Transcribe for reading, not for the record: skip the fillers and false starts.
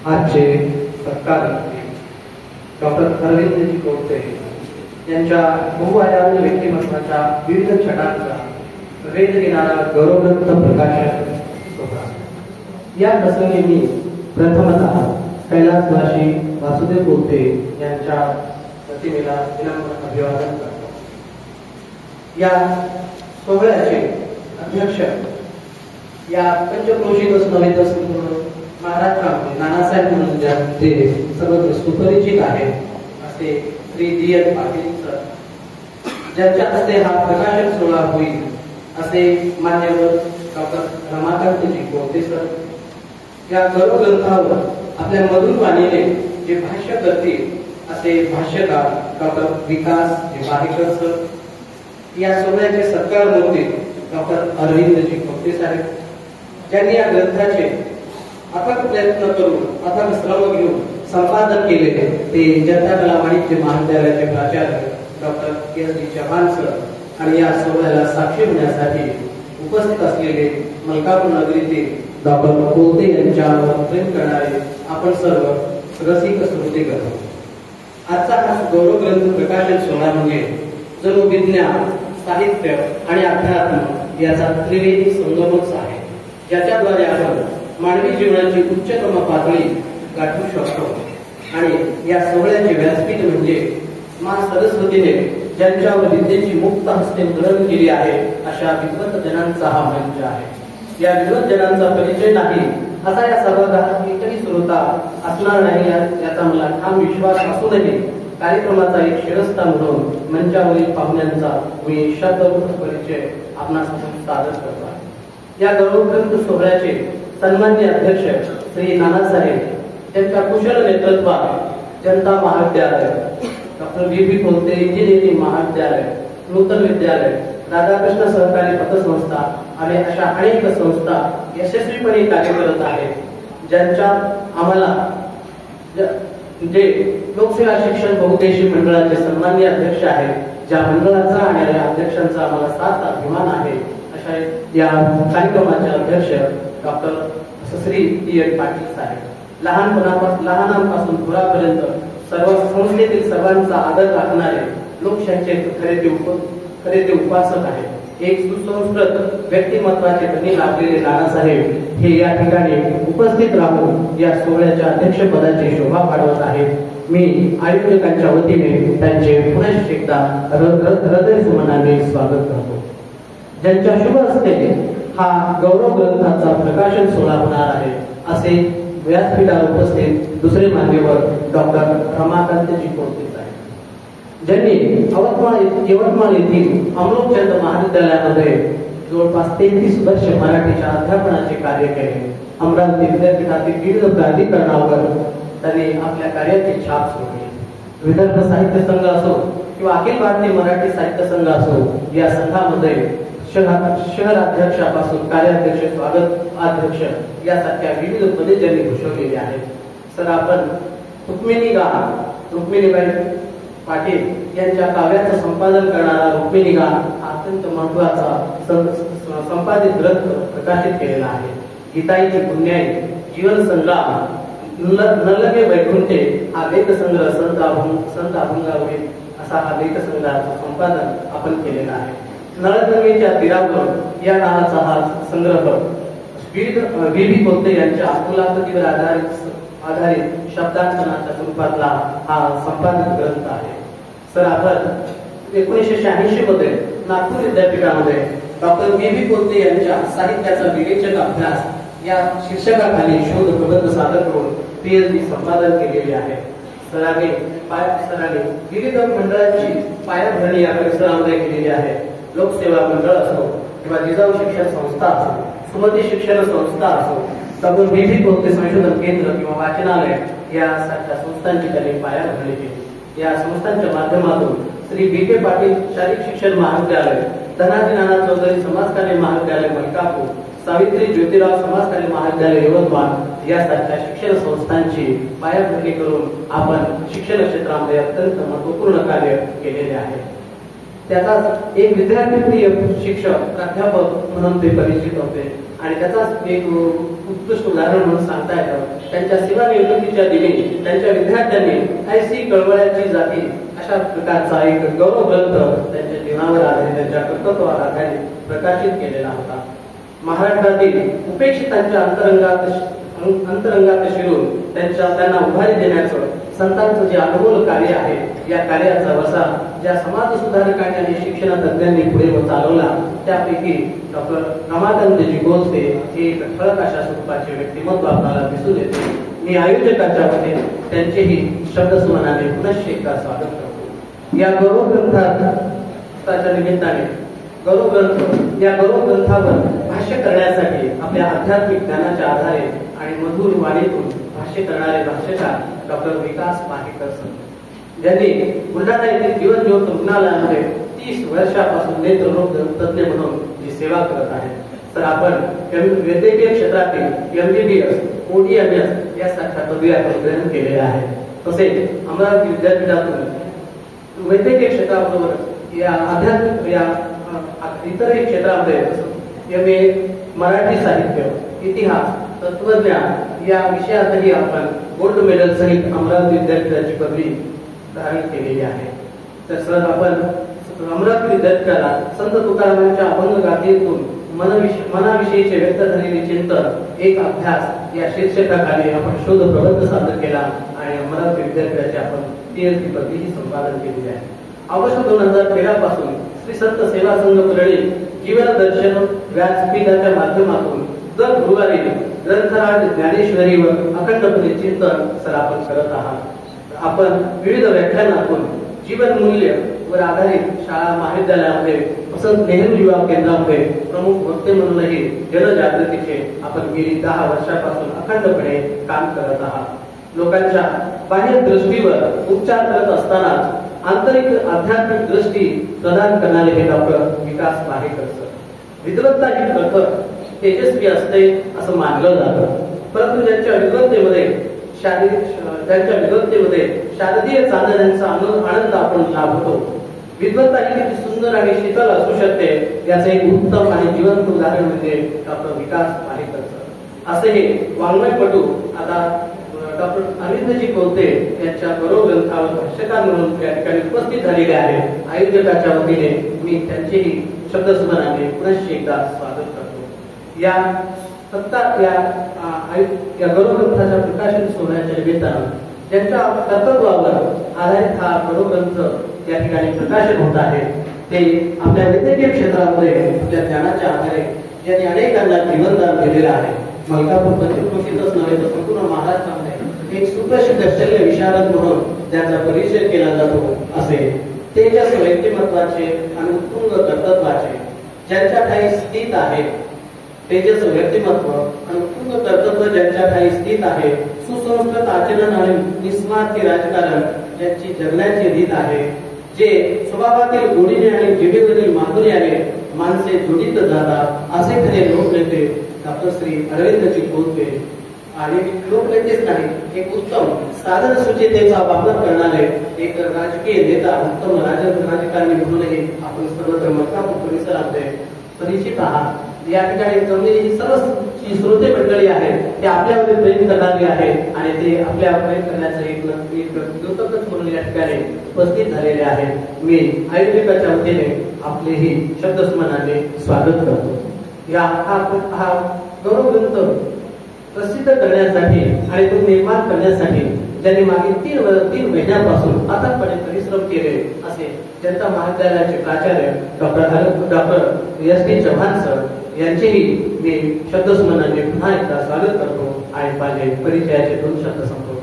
आजचे सत्कार डॉक्टर अरविंदजी कोळते यांच्या बहुआयामी व्यक्तिमत्वाच्या विविध छटांचा वेध घेणारा गौरवग्रंथ प्रकाशन सोहळा। या प्रसंगी मी प्रथमतः कैलासवासी वासुदेव कोळते यांच्या प्रतिमेला विनम्र अभिवादन करतो। या सोहळ्याचे अध्यक्ष या पंचक्रोशीतच नव्हे तर महाराष्ट्रामध्ये नानासाहेब म्हणून ते सर्वत्र सुपरिचित आहेत असे श्री डी.एन. पाटील सर, ज्यांच्या हस्ते हा प्रकाशन सोहळा होईल असे मान्यवर डॉक्टर रमाकांतजी कोळते सर, या गौरव ग्रंथावर आपल्या मधुर वाणीने जे भाष्य करतील असे भाष्यकार डॉक्टर विकास निंबाळकर सर, या सोहळ्याचे सत्कार मूर्ती डॉक्टर अरविंदजी कोळते साहेब, ज्यांनी या ग्रंथाचे अथक प्रयत्न करून अथक श्रम घेऊन संपादन केले ते जनता कला वाणिज्य महाविद्यालयाचे प्राचार्य डॉक्टर के.एस.डी. चव्हाण सर आणि या सोहळ्याला साक्षी होण्यासाठी उपस्थित असलेले मलकापूर नगरीतील डॉक्टर कोळते यांच्यावर प्रेम करणारे आपण सर्व रसिक श्रोतेगण। आजचा हा गौरव ग्रंथ प्रकाशन सोहळा म्हणजे जणू विज्ञान, साहित्य आणि अध्यात्म याचा त्रिवेदी संगमच आहे, ज्याच्याद्वारे आपण मानवी जीवनाची उच्चतम पातळी गाठू शकतो। आणि या सोहळ्याचे व्यासपीठ म्हणजे माँ सरस्वतीने ज्यांच्यावर विद्येची मुक्त हस्ते ग्रहण केली आहे अशा विद्वत जनांचा हा मंच आहे। या विद्वत जनांचा परिचय नाही असा या सभागृहात एकही श्रोता असणार नाही याचा मला ठाम विश्वास असूनही कार्यक्रमाचा एक शिरस्ता म्हणून मंचावरील पाहुण्यांचा मी शब्दबद्ध परिचय आपणास सादर करतो आहे। या गौरवग्रंथ सोहळ्याचे सन्माननीय अध्यक्ष श्री नानासाहेब, त्यांच्या कुशल नेतृत्वात जनता महाविद्यालय, डॉक्टर बी.बी. कोळते इंजिनिअरिंग महाविद्यालय, नूतन विद्यालय, राधाकृष्ण सहकारी पतसंस्था आणि अशा अनेक संस्था यशस्वीपणे कार्य करत आहेत, ज्यांच्या आम्हाला जे लोकसेवा शिक्षण बहुउद्देशीय मंडळाचे सन्माननीय अध्यक्ष आहेत, ज्या मंडळाचा आणि या अध्यक्षांचा आम्हाला साथ अभिमान आहे अशा या कार्यक्रमाचे अध्यक्ष डॉक्टर श्री डी.एन. पाटील साहेब, लहानांपासून थोरापर्यंत सर्व संस्थेतील सर्वांचा आदर राखणारे लोकशाहीचे खरे ते उपासक आहेत। एक सुसंस्कृत व्यक्तिमत्वाचे धनी लाभलेले नानासाहेब हे या ठिकाणी उपस्थित राहून या सोहळ्याच्या अध्यक्षपदाची शोभा वाढवत आहेत। मी आयोजकांच्या वतीने त्यांचे पुनश्च एकदा हृदय सुमनाने स्वागत करतो। ज्यांच्या शुभ हस्ते हा गौरव ग्रंथाचा प्रकाशन सोहळा होणार आहे असे व्यासपीठावर उपस्थित दुसरे मान्यवर डॉक्टर रमाकांतजी कोळते साहेब, ज्यांनी यवतमाळ येथील अमृतचंद महाविद्यालयामध्ये जवळपास 33 वर्ष मराठीच्या अध्यापनाचे कार्य केले। अमरावती विद्यापीठातील विविध प्राधिकरणावर त्यांनी आपल्या कार्याची छाप सोडली। विदर्भ साहित्य संघ असो किंवा अखिल भारतीय मराठी साहित्य संघ असो, या संघामध्ये शहर अध्यक्षापासून कार्याध्यक्ष, स्वागत अध्यक्ष यासारख्या विविध पदे ज्यांनी भूषवलेली आहेत। सर, आपण रुक्मिणीबाई पाटील यांच्या काव्याचं संपादन करणारा रुक्मिणीगान हा अत्यंत महत्वाचा संपादित ग्रंथ प्रकाशित केलेला आहे। गीताईची पुण्याई, जीवन संग्राम, नलगे वैकुंठे हा लेखसंग्रह संत अभंगावरील असा हा लेखसंग्रहाचं संपादन आपण केलेला आहे। नळगंगेच्या तीरावर या नावाचा हा संग्रह बी.बी. कोळते यांच्या मुलाखतीवर आधारित शब्दांकनाच्या स्वरूपातला हा संपादित ग्रंथ आहे। सर, आपण 1986 मध्ये नागपूर विद्यापीठामध्ये डॉक्टर बी.बी. कोळते यांच्या साहित्याचा विवेचक अभ्यास या शीर्षकाखाली शोध प्रबंध सादर करून पी.एच.डी. संपादन केलेले आहे। सरांनी विविध मंडळांची पायाभरणी या परिसरामध्ये केलेली आहे। लोकसेवा मंडळ असो किंवा जिजाऊ शिक्षण संस्था असो, सुमती शिक्षण संस्था असो, डॉक्टर बी.बी. कोळते संशोधन केंद्र किंवा वाचनालय यासारख्या संस्थांची त्यांनी पायाभरणी केली। या संस्थांच्या माध्यमातून श्री बी.के. पाटील शारीरिक शिक्षण महाविद्यालय, धनाजी नाना चौधरी समाजकार्य महाविद्यालय मलकापूर, सावित्री ज्योतिराव समाजकार्य महाविद्यालय यवतमाळ यासारख्या शिक्षण संस्थांची पायाभरणी करून आपण शिक्षण क्षेत्रामध्ये अत्यंत महत्वपूर्ण कार्य केलेले आहे। त्याचाच एक विद्यार्थी शिक्षक प्राध्यापक म्हणून ते परिचित होते आणि त्याचाच एक उत्कृष्ट उदाहरण म्हणून सांगता येतं. त्यांच्या सेवानिवृत्तीच्या दिनी त्यांच्या विद्यार्थ्यांनी ऐसी कळवळ्याची जाती अशा प्रकारचा एक गौरव ग्रंथ त्यांच्या जीवनावर आधारित त्यांच्या कर्तृत्वावर आधारित प्रकाशित केलेला होता. महाराष्ट्रातील उपेक्षितांच्या अंतरंगात शिरून त्यांना उभारी देण्याचं संतांचं जे अनमोल कार्य आहे, या कार्याचा वसा ज्या समाज सुधारकांनी आणि शिक्षण तज्ञांनी पुढे चालवला त्यापैकी डॉक्टर रमाकांतजी गोंजते हे एक ठळक अशा स्वरूपाचे व्यक्तिमत्व आपल्याला दिसून येते. मी आयोजकांच्या वतीने त्यांचेही शब्दसुमनाने पुनश्च एकदा स्वागत करतो. या गौरव ग्रंथाच्या निमित्ताने या गौरव ग्रंथावर भाष्य करण्यासाठी आपल्या आध्यात्मिक ज्ञानाच्या आधारे आणि मधुर वाणीतून भाष्य करणारे भाष्यकार डॉक्टर विकास माहेकर सर, ज्यांनी बुलढाणा येथील जीवन ज्योत रुग्णालयामध्ये 30 वर्षापासून नेत्ररोग तज्ञ म्हणून जी सेवा करत आहेत. तर आपण वैद्यकीय क्षेत्रातील MBBS, ODMS यासारख्या पदव्या ग्रहण केलेल्या आहेत. तसेच अमरावती विद्यापीठातून वैद्यकीय क्षेत्राबरोबर या आध्यात्मिक या इतरही क्षेत्रामध्ये MA मराठी साहित्य, इतिहास, तत्वज्ञान या विषयातही आपण गोल्ड मेडल सहित अमरावती विद्यापीठाची पदवी धारण केलेली आहे. तर सर, आपण अमरावती विद्यापीठाला संत तुकारामांच्या अभंग गाथेतून मनाविषयीचे व्यक्त झालेले चिंतन एक अभ्यास या शीर्षकाखाली आपण शोध प्रबंध सादर केला आणि अमरावती विद्यापीठाची आपण PhD पदवीही संपादन केलेली आहे. ऑगस्ट 2013 पासून श्री संत सेवा संघ परळी जीवन दर्शन व्यासपीठाच्या माध्यमातून दर गुरुवारी ग्रंथराज ज्ञानेश्वरीवर अखंडपणे चिंतन सर आपण करत आहात. आपण विविध व्याख्यानातून जीवन मूल्य वर आधारित शाळा महाविद्यालयामध्ये तसंच नेहरू युवा केंद्रामध्ये प्रमुख वक्ते म्हणूनही जनजागृतीचे आपण गेली 10 वर्षापासून अखंडपणे काम करत आहात. लोकांच्या बाह्य दृष्टीवर उपचार करत असताना आंतरिक आध्यात्मिक दृष्टी प्रदान करणारे हे डॉक्टर विकास माहेकर सर. विद्वत्ता ही प्रखर तेजस्वी असते असं मानलं जातं, परंतु त्यांच्या विद्वत्तेमध्ये शारदीय चांदण्यांचा आनंद आपण लाभतो. विद्वत्ता ही किती सुंदर आणि शीतल असू शकते याचे एक उत्तम आणि जिवंत उदाहरण म्हणजे डॉक्टर विकास माहेकर सर. असे हे वाङ्मयपटू आता डॉक्टर अरविंदजी कोलते यांच्या गौरव ग्रंथावर भाष्यकार म्हणून त्या ठिकाणी उपस्थित झालेले आहेत. आयोजकाच्या वतीने मी त्यांचेही शब्दस्मरणाने पुनश्च एकदा स्वागत करतो. या गौरव ग्रंथाच्या प्रकाशन सोहळ्याच्या निमित्तानं ज्यांच्या कर्तृत्वावर आधारित हा गौरव ग्रंथ या ठिकाणी प्रकाशित होत आहे ते आपल्या वैद्यकीय क्षेत्रामध्ये आपल्या ज्ञानाच्या आधारे ज्यांनी अनेकांना जीवनदान दिलेलं आहे. मलकापूर पंचक्रोशीतच नव्हे तर संपूर्ण महाराष्ट्रामध्ये एक सुप्रसिद्ध शल्य विशारद म्हणून ज्यांचा परिचय केला जातो असे तेजस व्यक्तिमत्वाचे आणि उत्तुंग कर्तृत्वाचे ज्यांच्या ठाई स्थित आहे, तेजस व्यक्तिमत्व आणि उत्तुंग कर्तृत्व ज्यांच्या ठाई स्थित आहे, सुसंस्कृत आचरण आणि निस्वार्थी राजकारण ज्यांची जगण्याची रीत आहे, जे स्वभावातील गोडीने आणि जिभेवरील माधुर्याने माणसे जोडीत जातात असे खरे लोकनेते डॉक्टर श्री अरविंदजी कोलते. आणि लोकनेतेच नाही, एक उत्तम साधन सुचितेचा वापर करणारे एक राजकीय नेता, उत्तम राजकारणी म्हणूनही आपण सर्वत्र मलकापूर परिसरामध्ये परिचित आहात. या ठिकाणी जमलेली सर्व श्रोते मंडळी आहेत ते आपल्यावर प्रेम करणारे आहेत आणि ते आपल्या प्रेम करण्याचं एक द्योतकच म्हणून या ठिकाणी उपस्थित झालेले आहेत. मी आयोजकाच्या वतीने आपलेही शब्दस्मरणाने स्वागत करतो. हा गौरव ग्रंथ प्रसिद्ध करण्यासाठी आणि तो निर्माण करण्यासाठी ज्यांनी मागील 3 महिन्यापासून अथकपणे परिश्रम केले असे जनता महाविद्यालयाचे प्राचार्य डॉक्टर SD चव्हाण सर यांचेही मी शब्दस्मरणाने पुन्हा एकदा स्वागत करतो आणि माझे परिचयाचे 2 शब्द संपवतो.